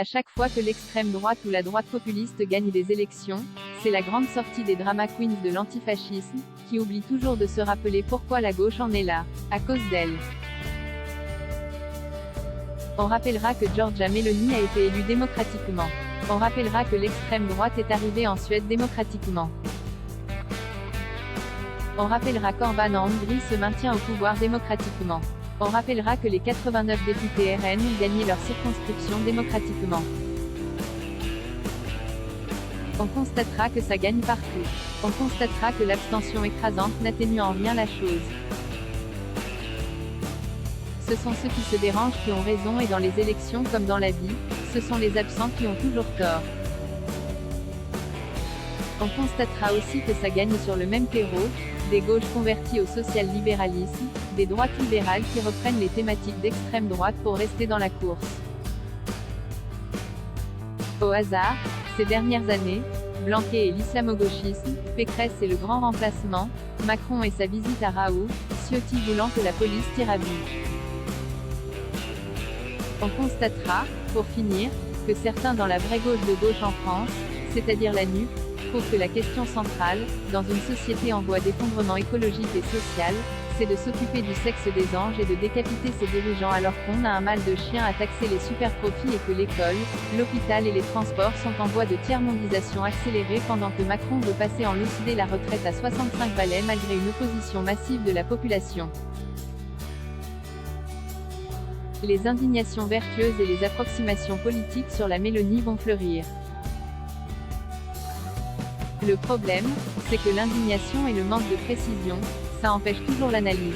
À chaque fois que l'extrême droite ou la droite populiste gagne des élections, c'est la grande sortie des drama queens de l'antifascisme, qui oublient toujours de se rappeler pourquoi la gauche en est là, à cause d'elle. On rappellera que Giorgia Meloni a été élue démocratiquement. On rappellera que l'extrême droite est arrivée en Suède démocratiquement. On rappellera qu'Orbán en Hongrie se maintient au pouvoir démocratiquement. On rappellera que les 89 députés RN ont gagné leur circonscription démocratiquement. On constatera que ça gagne partout. On constatera que l'abstention écrasante n'atténue en rien la chose. Ce sont ceux qui se dérangent qui ont raison, et dans les élections comme dans la vie, ce sont les absents qui ont toujours tort. On constatera aussi que ça gagne sur le même terreau, des gauches converties au social-libéralisme, des droites libérales qui reprennent les thématiques d'extrême droite pour rester dans la course. Au hasard, ces dernières années, Blanquer et l'islamo-gauchisme, Pécresse et le grand remplacement, Macron et sa visite à Raoult, Ciotti voulant que la police tire à vue. On constatera, pour finir, que certains dans la vraie gauche de gauche en France, c'est-à-dire la NUP, trouvent que la question centrale, dans une société en voie d'effondrement écologique et social, c'est de s'occuper du sexe des anges et de décapiter ses dirigeants, alors qu'on a un mal de chien à taxer les super-profits et que l'école, l'hôpital et les transports sont en voie de tiers-mondisation accélérée, pendant que Macron veut passer en loussidé la retraite à 65 balais malgré une opposition massive de la population. Les indignations vertueuses et les approximations politiques sur la Mélonie vont fleurir. Le problème, c'est que l'indignation et le manque de précision, ça empêche toujours l'analyse.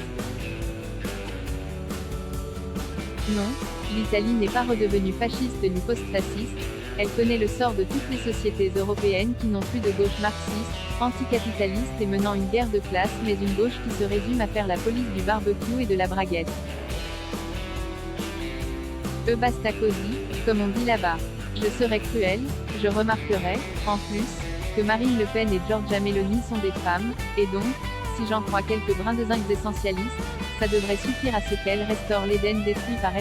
Non, l'Italie n'est pas redevenue fasciste ni post-fasciste, elle connaît le sort de toutes les sociétés européennes qui n'ont plus de gauche marxiste, anticapitaliste et menant une guerre de classe, mais une gauche qui se résume à faire la police du barbecue et de la braguette. Basta così, comme on dit là-bas. Je serais cruel, je remarquerais, en plus, que Marine Le Pen et Giorgia Meloni sont des femmes, et donc, si j'en crois quelques brins de zinc essentialistes, ça devrait suffire à ce qu'elles restaurent l'Éden détruit par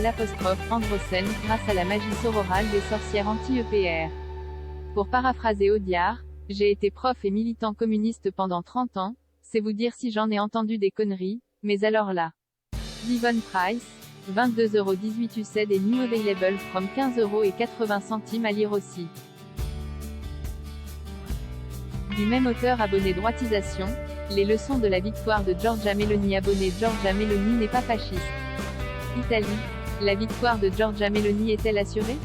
Androsen, grâce à la magie sororale des sorcières anti-EPR. Pour paraphraser Audiard, j'ai été prof et militant communiste pendant 30 ans, c'est vous dire si j'en ai entendu des conneries, mais alors là. Devon Price, 22,18€ UCED et New Available from 15,80€ à lire aussi. Du même auteur abonné Droitisation, les leçons de la victoire de Giorgia Meloni abonné Giorgia Meloni n'est pas fasciste. Italie, la victoire de Giorgia Meloni est-elle assurée ?